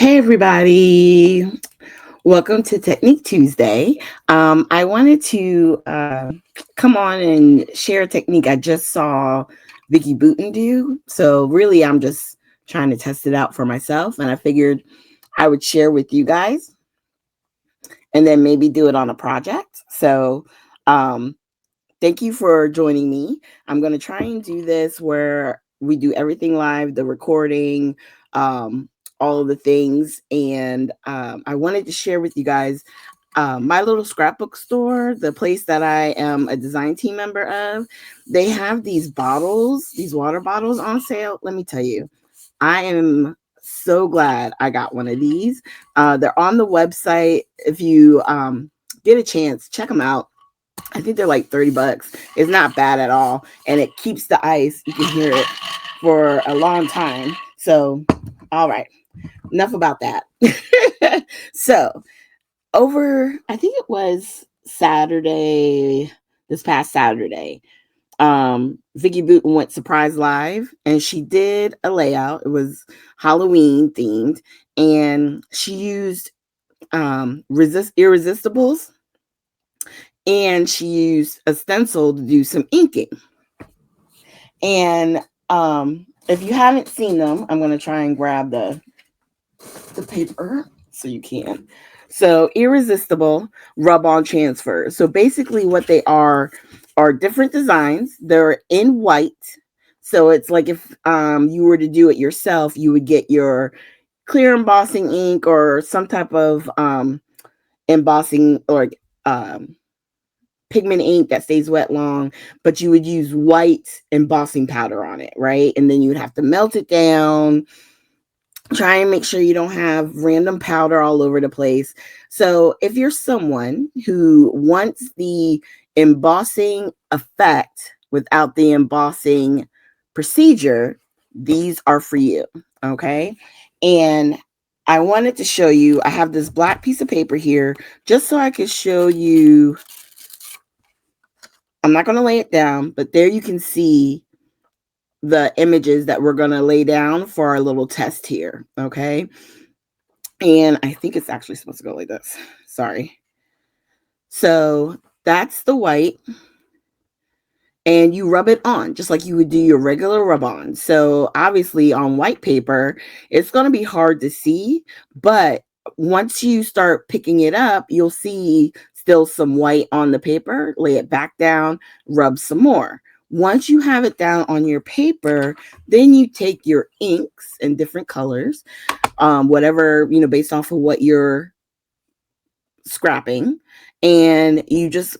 Hey, everybody. Welcome to Technique Tuesday. I wanted to come on and share a technique I just saw Vicky Booten do. So, really, I'm just trying to test it out for myself. And I figured I would share with you guys and then maybe do it on a project. So, um, thank you for joining me. I'm going to try and do this where we do everything live, the recording, all of the things. And I wanted to share with you guys my little scrapbook store, the place that I am a design team member of. They have these bottles, these water bottles on sale. Let me tell you, I am so glad I got one of these. They're on the website. If you get a chance, check them out. I think they're like $30. It's not bad at all. And it keeps the ice. You can hear it for a long time. So, all right. Enough about that. So, I think it was Saturday, this past Saturday, Vicky Booten went surprise live and she did a layout. It was Halloween themed and she used irresistibles and she used a stencil to do some inking. And if you haven't seen them, I'm going to try and grab the paper so you can. So irresistible rub-on transfer. So basically what they are different designs. They're in white. So it's like if you were to do it yourself, you would get your clear embossing ink or some type of embossing or pigment ink that stays wet long, but you would use white embossing powder on it, right? And then you would have to melt it down, try and make sure you don't have random powder all over the place. So if you're someone who wants the embossing effect without the embossing procedure, these are for you, okay? And I wanted to show you, I have this black piece of paper here just so I could show you. I'm not going to lay it down, but there you can see the images that we're going to lay down for our little test here. Okay. And I think it's actually supposed to go like this. Sorry. So that's the white. And you rub it on just like you would do your regular rub on. So obviously on white paper, it's going to be hard to see, but once you start picking it up, you'll see still some white on the paper. Lay it back down, rub some more. Once you have it down on your paper, then you take your inks in different colors, whatever, based off of what you're scrapping, and you just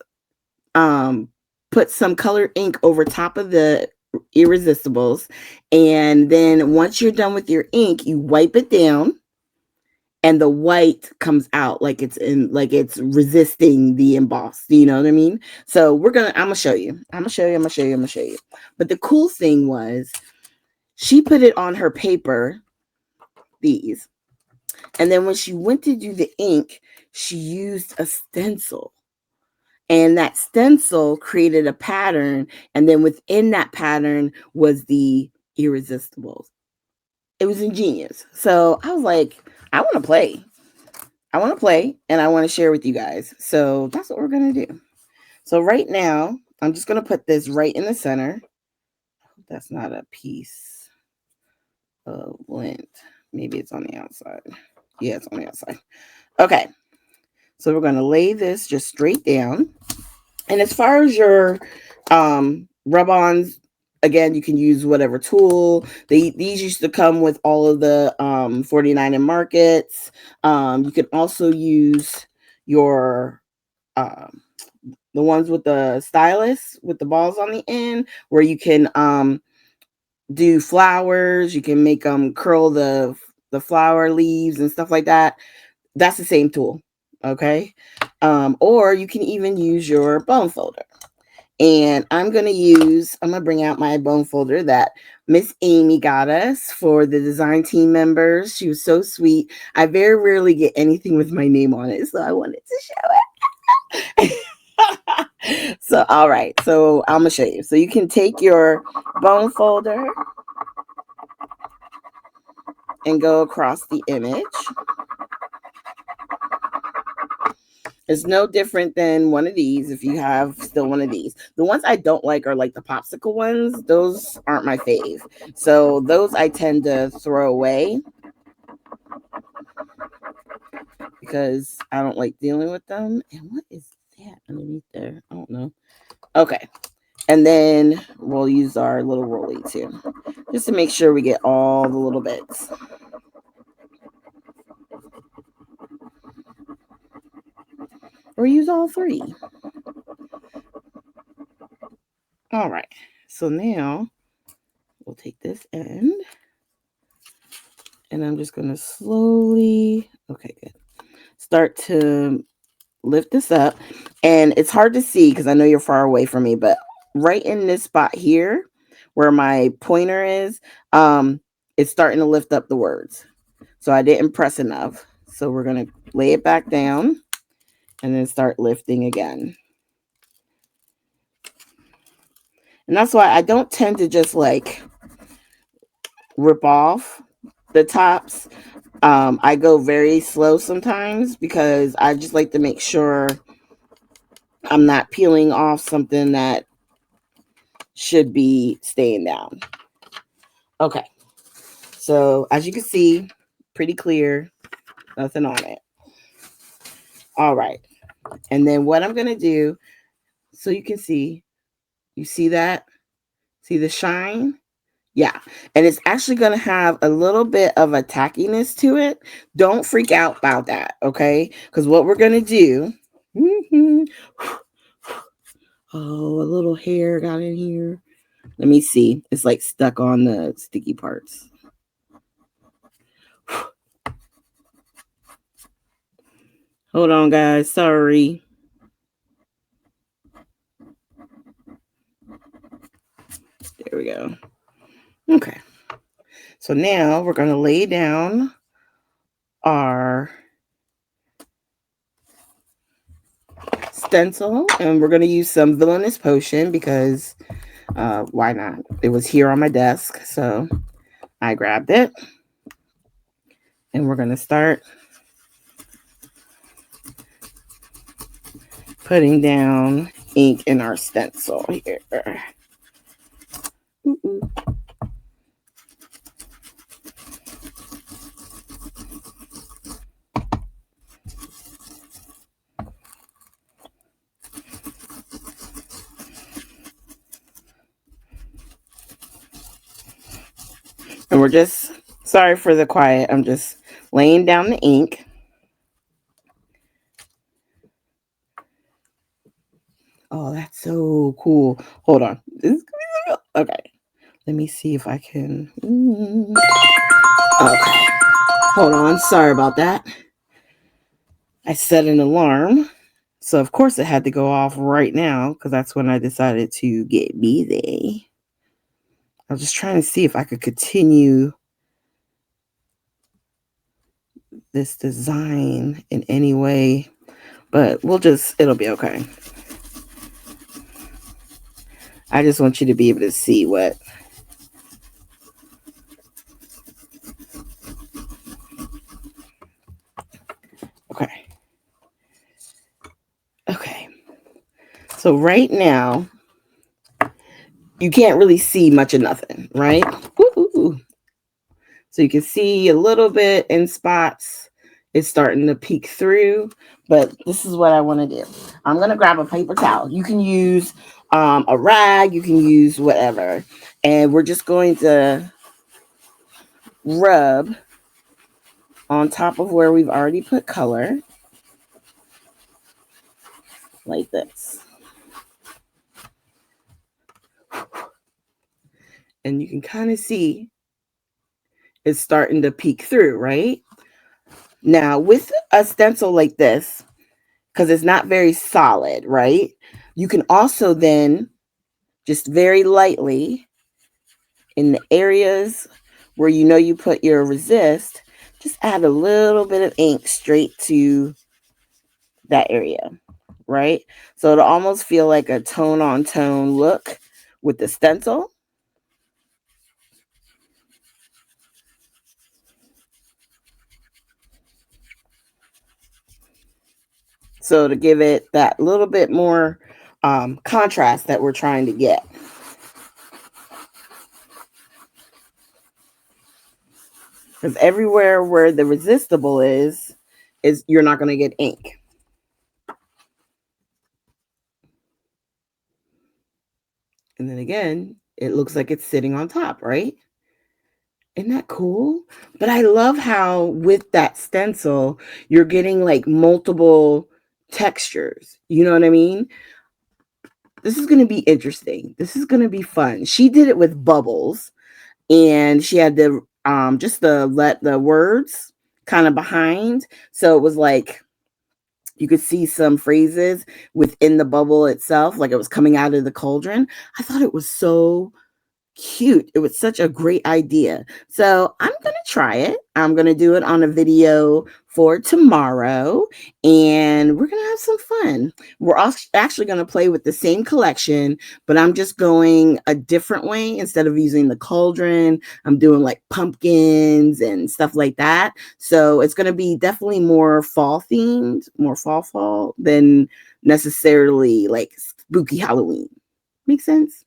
put some colored ink over top of the irresistibles. And then once you're done with your ink, you wipe it down and the white comes out like it's resisting the emboss. Do you know what I mean? So I'm gonna show you. But the cool thing was she put it on her paper, these. And then when she went to do the ink, she used a stencil. And that stencil created a pattern. And then within that pattern was the irresistibles. It was ingenious. So I was like, I want to play. And I want to share with you guys. So that's what we're going to do. So right now, I'm just going to put this right in the center. That's not a piece of lint. Maybe it's on the outside. Yeah, it's on the outside. Okay. So we're going to lay this just straight down. And as far as your rub-ons, again, you can use whatever tool. These used to come with all of the 49 and Markets. You can also use your the ones with the stylus with the balls on the end, where you can do flowers. You can make them curl the flower leaves and stuff like that. That's the same tool. Okay. Or you can even use your bone folder. And I'm going to bring out my bone folder that Miss Amy got us for the design team members. She was so sweet. I very rarely get anything with my name on it, so I wanted to show it. So, all right. So I'm going to show you. So you can take your bone folder and go across the image. It's no different than one of these if you have still one of these. The ones I don't like are like the popsicle ones. Those aren't my fave. So those I tend to throw away because I don't like dealing with them. And what is that underneath there? I don't know. Okay. And then we'll use our little rolly too, just to make sure we get all the little bits. Or use all three. All right. So now we'll take this end and I'm just going to slowly, okay, good. Start to lift this up. And it's hard to see because I know you're far away from me, but right in this spot here where my pointer is, it's starting to lift up the words. So I didn't press enough. So we're going to lay it back down and then start lifting again. And that's why I don't tend to just like rip off the tops. I go very slow sometimes because I just like to make sure I'm not peeling off something that should be staying down. Okay. So as you can see, pretty clear, nothing on it. All right. And then what I'm going to do, so you can see, you see that? See the shine? Yeah. And it's actually going to have a little bit of a tackiness to it. Don't freak out about that, okay? Because what we're going to do, oh, a little hair got in here. Let me see. It's like stuck on the sticky parts. Hold on, guys. Sorry. There we go. Okay. So now we're going to lay down our stencil and we're going to use some Villainous Potion because why not? It was here on my desk. So I grabbed it and we're going to start putting down ink in our stencil here. And we're just, sorry for the quiet, I'm just laying down the ink. Oh, that's so cool. Hold on. Okay. Let me see if I can. Okay. Hold on. Sorry about that. I set an alarm. So, of course, it had to go off right now because that's when I decided to get busy. I was just trying to see if I could continue this design in any way, but it'll be okay. I just want you to be able to see what. Okay. Okay. So right now, you can't really see much of nothing, right? Woo-hoo. So you can see a little bit in spots. It's starting to peek through, but this is what I want to do. I'm going to grab a paper towel. You can use a rag. You can use whatever. And we're just going to rub on top of where we've already put color like this. And you can kind of see it's starting to peek through, right? Now, with a stencil like this, because it's not very solid, right? You can also then just very lightly in the areas where you know you put your resist, just add a little bit of ink straight to that area, right? So it'll almost feel like a tone on tone look with the stencil. So to give it that little bit more contrast that we're trying to get. Because everywhere where the resistible is you're not going to get ink. And then again, it looks like it's sitting on top, right? Isn't that cool? But I love how with that stencil, you're getting like multiple textures. You know what I mean? This is going to be interesting. This is going to be fun. She did it with bubbles, and she had the just the let the words kind of behind. So it was like you could see some phrases within the bubble itself, like it was coming out of the cauldron. I thought it was so cute. It was such a great idea. So I'm going to try it. I'm going to do it on a video for tomorrow, and we're going to have some fun. We're actually going to play with the same collection, but I'm just going a different way. Instead of using the cauldron, I'm doing like pumpkins and stuff like that. So it's going to be definitely more fall themed, more fall than necessarily like spooky Halloween. Make sense?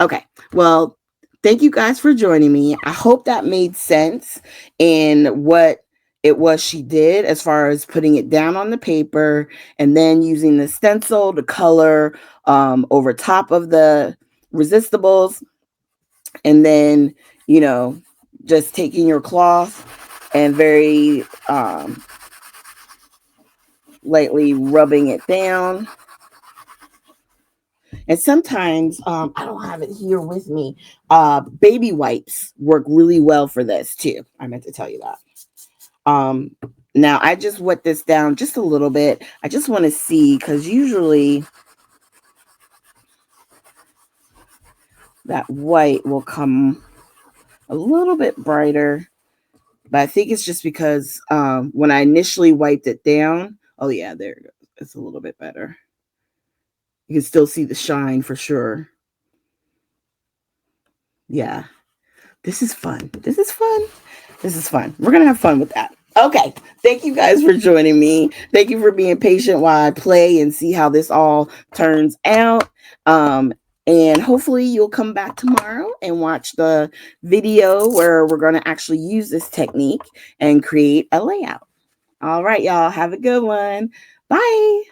Okay. Well, thank you guys for joining me. I hope that made sense in what it was she did as far as putting it down on the paper and then using the stencil to color over top of the resistibles. And then, you know, just taking your cloth and very lightly rubbing it down. And sometimes, I don't have it here with me. Baby wipes work really well for this too. I meant to tell you that. Now I just wet this down just a little bit. I just want to see, because usually that white will come a little bit brighter, but I think it's just because when I initially wiped it down, oh yeah, there it goes. It's a little bit better. You can still see the shine for sure. Yeah. This is fun. This is fun. This is fun. We're going to have fun with that. Okay. Thank you guys for joining me. Thank you for being patient while I play and see how this all turns out. And hopefully you'll come back tomorrow and watch the video where we're going to actually use this technique and create a layout. All right, y'all. Have a good one. Bye.